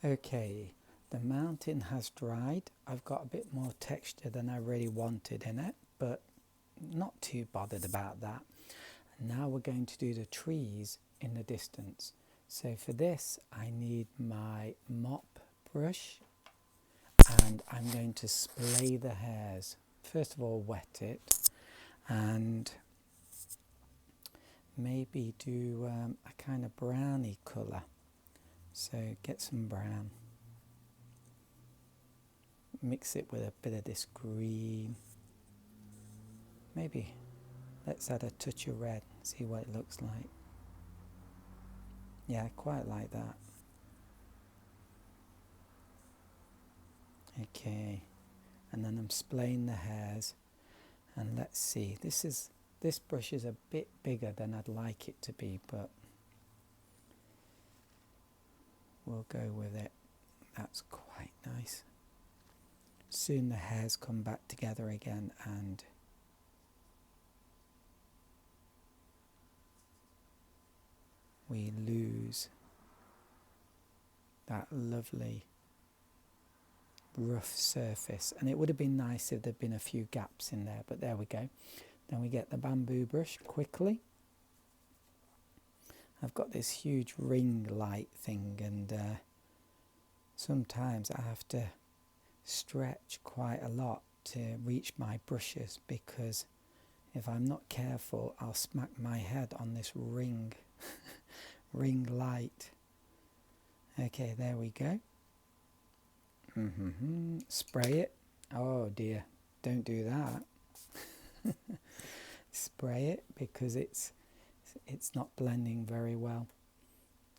Okay, the mountain has dried. I've got a bit more texture than I really wanted in it, but not too bothered about that. And now we're going to do the trees in the distance. So for this, I need my mop brush and I'm going to splay the hairs. First of all, wet it and maybe do a kind of browny colour. So get some brown. Mix it with a bit of this green. Maybe let's add a touch of red, see what it looks like. Yeah, I quite like that. Okay, and then I'm splaying the hairs, and let's see, this brush is a bit bigger than I'd like it to be, but we'll go with it. That's quite nice. Soon the hairs come back together again and we lose that lovely rough surface, and it would have been nice if there'd been a few gaps in there, but there we go. Then we get the bamboo brush quickly. I've got this huge ring light thing, and sometimes I have to stretch quite a lot to reach my brushes, because if I'm not careful I'll smack my head on this ring light. Okay, there we go. Spray it. Oh dear, don't do that. Spray it because it's not blending very well,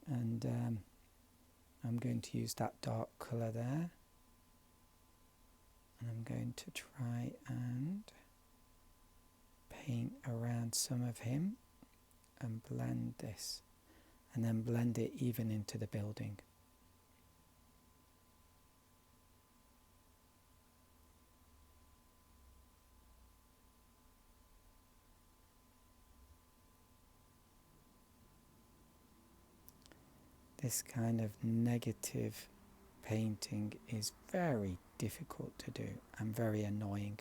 and I'm going to use that dark colour there, and I'm going to try and paint around some of him and blend this, and then blend it even into the building. This kind of negative painting is very difficult to do and very annoying.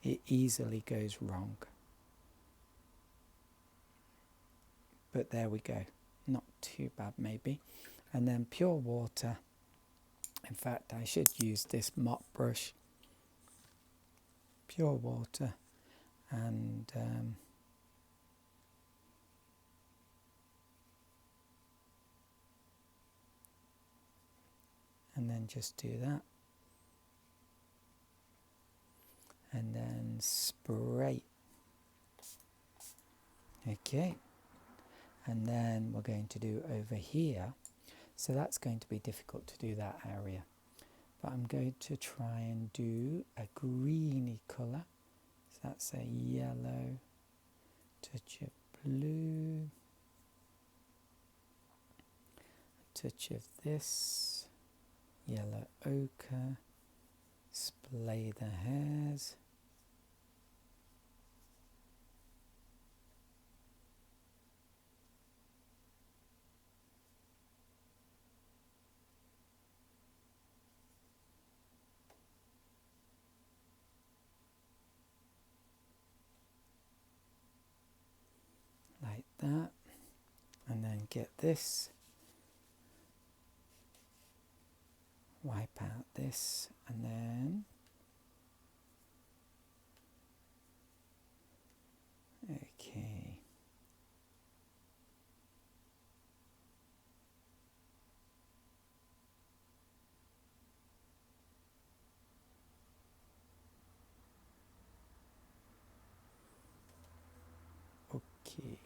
It easily goes wrong. But there we go. Not too bad maybe. And then pure water. In fact, I should use this mop brush. Pure water and then just do that, and then spray. Okay, and then we're going to do over here, so that's going to be difficult to do that area, but I'm going to try and do a greeny colour. So that's a yellow, touch of blue, a touch of this yellow ochre, splay the hairs, like that, and then get this, wipe out this, and then okay, okay.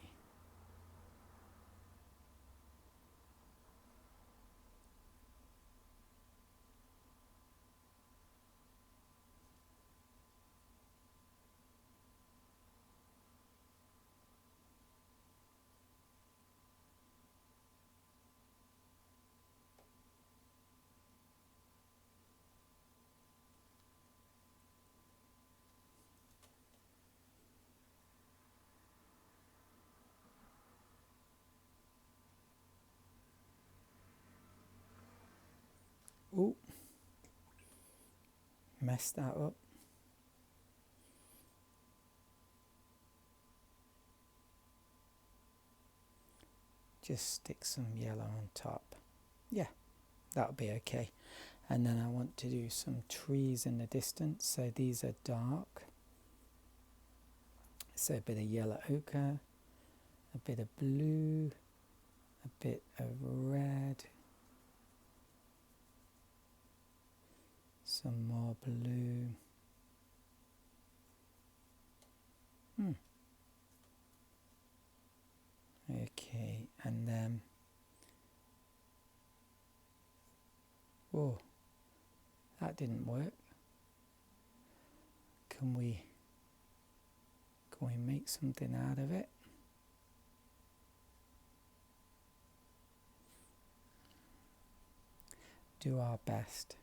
Ooh, messed that up. Just stick some yellow on top. Yeah, that'll be okay. And then I want to do some trees in the distance. So these are dark. So a bit of yellow ochre, a bit of blue, a bit of red, some more blue. Okay, and then, whoa, that didn't work. Can we make something out of it? Do our best.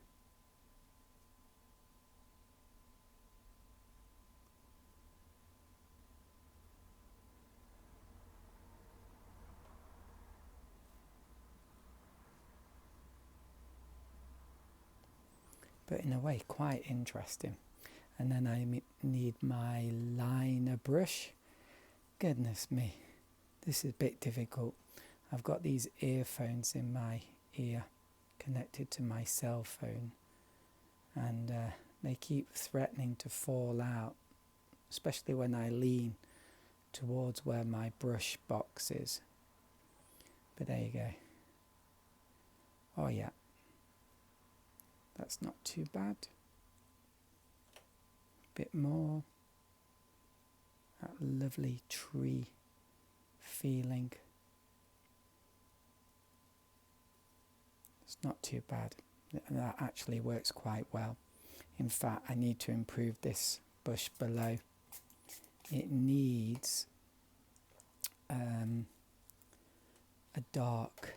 But in a way quite interesting. And then I need my liner brush. Goodness me, this is a bit difficult. I've got these earphones in my ear connected to my cell phone, and they keep threatening to fall out, especially when I lean towards where my brush box is. But there you go. Oh yeah, that's not too bad. Bit more. That lovely tree feeling. It's not too bad. That actually works quite well. In fact, I need to improve this bush below. It needs a dark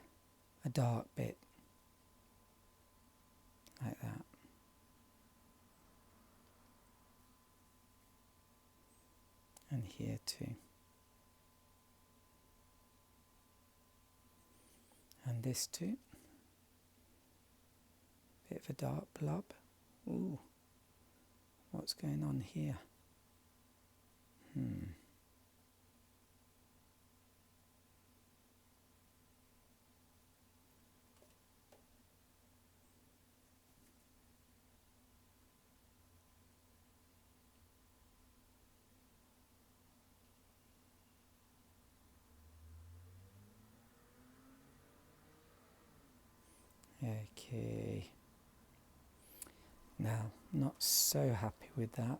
bit like that. And here too. And this too. Bit of a dark blob. Ooh, what's going on here? Okay. Now, not so happy with that.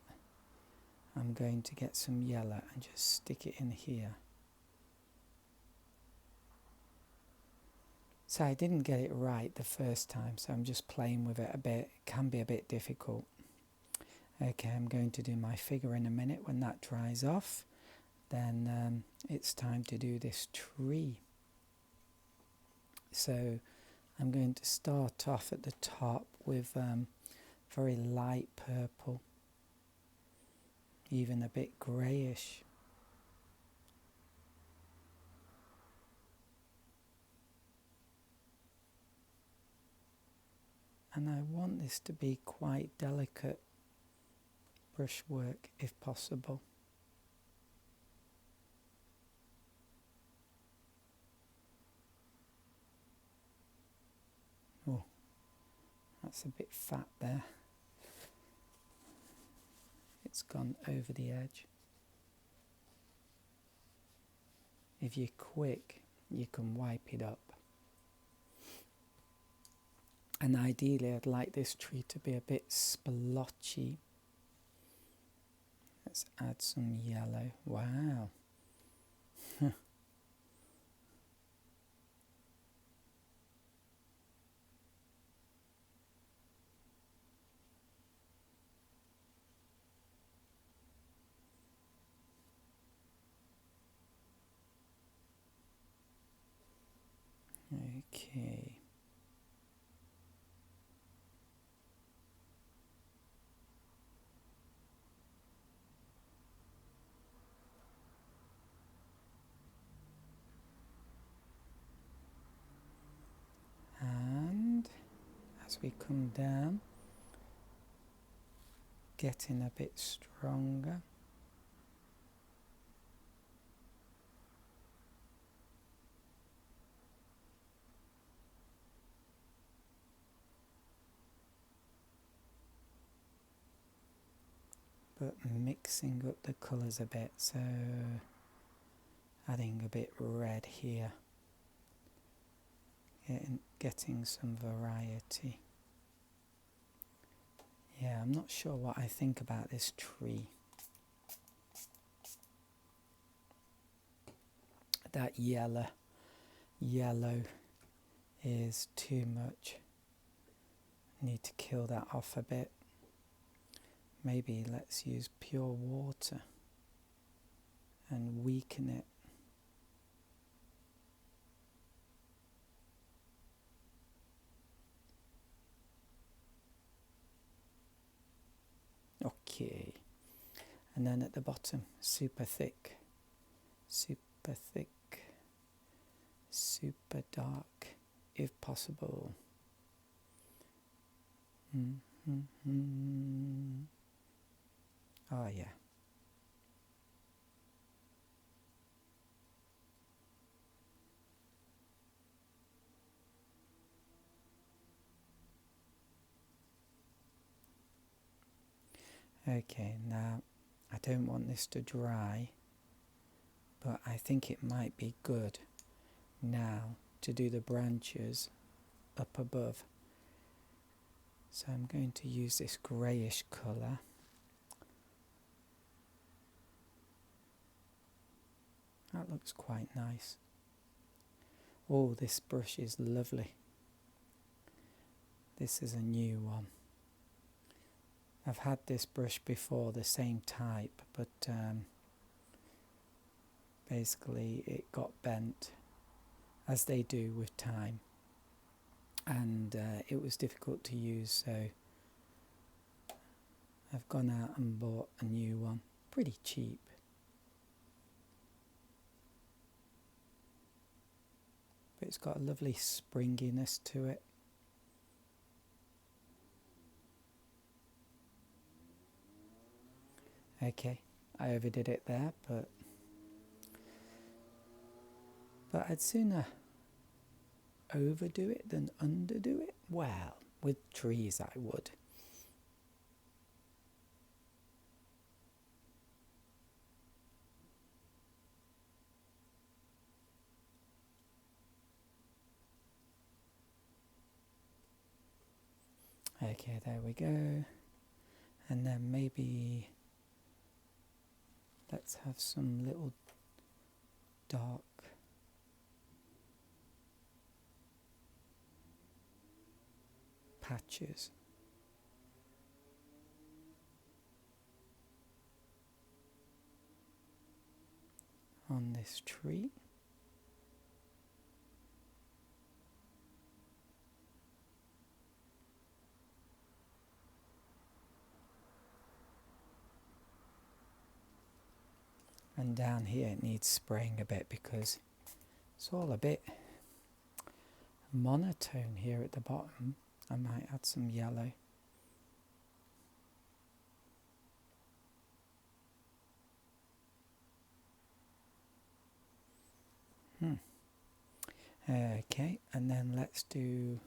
I'm going to get some yellow and just stick it in here. So I didn't get it right the first time, so I'm just playing with it a bit. It can be a bit difficult. Okay, I'm going to do my figure in a minute. When that dries off, then it's time to do this tree. So I'm going to start off at the top with very light purple, even a bit greyish. And I want this to be quite delicate brushwork if possible. Oh, that's a bit fat there. It's gone over the edge. If you're quick, you can wipe it up. And ideally, I'd like this tree to be a bit splotchy. Let's add some yellow. Wow. Okay. And as we come down, getting a bit stronger. But mixing up the colours a bit, so adding a bit red here, getting some variety. Yeah, I'm not sure what I think about this tree. That yellow is too much. Need to kill that off a bit. Maybe let's use pure water and weaken it. Okay, and then at the bottom, super thick, super dark, if possible. Oh yeah. Okay, now I don't want this to dry, but I think it might be good now to do the branches up above. So I'm going to use this greyish colour. That looks quite nice. Oh, this brush is lovely. This is a new one. I've had this brush before, the same type, but basically it got bent, as they do with time, and it was difficult to use, so I've gone out and bought a new one, pretty cheap. But it's got a lovely springiness to it. Okay, I overdid it there, but I'd sooner overdo it than underdo it. Well, with trees I would. Okay, there we go. And then maybe let's have some little dark patches. On this tree. And down here it needs spraying a bit because it's all a bit monotone here at the bottom. I might add some yellow. Okay, and then let's do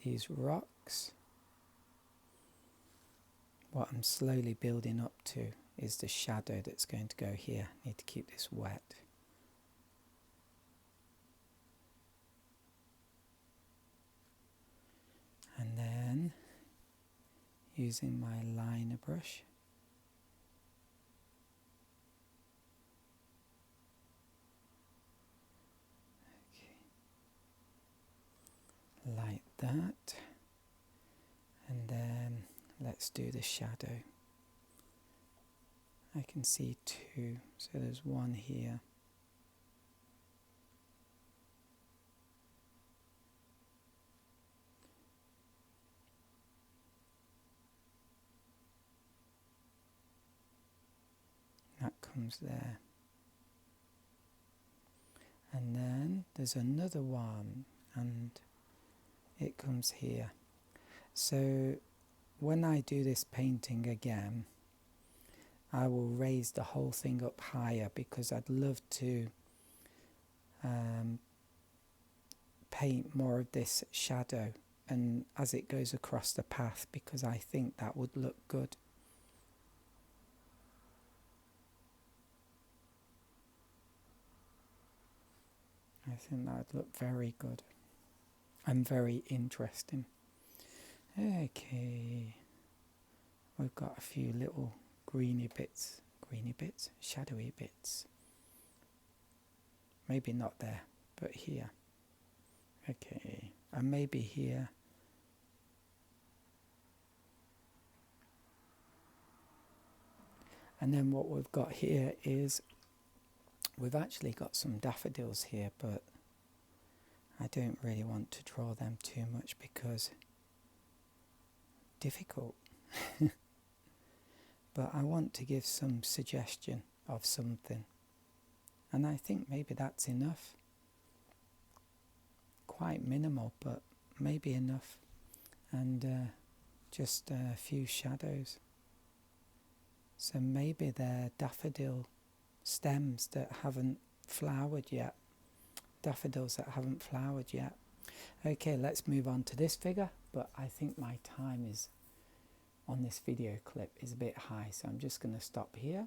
these rocks. What I'm slowly building up to is the shadow that's going to go here. Need to keep this wet. And then using my liner brush, like that, and then let's do the shadow. I can see two, so there's one here. That comes there. And then there's another one and it comes here. So when I do this painting again, I will raise the whole thing up higher because I'd love to paint more of this shadow and as it goes across the path, because I think that would look good. I think that would look very good and very interesting. Okay, we've got a few little greeny bits, shadowy bits. Maybe not there, but here. Okay, and maybe here. And then what we've got here is, we've actually got some daffodils here, but I don't really want to draw them too much because difficult. But I want to give some suggestion of something. And I think maybe that's enough. Quite minimal, but maybe enough. And just a few shadows. So maybe they're daffodil stems that haven't flowered yet. Daffodils that haven't flowered yet. Okay, let's move on to this figure, but I think my time is on this video clip is a bit high, so I'm just going to stop here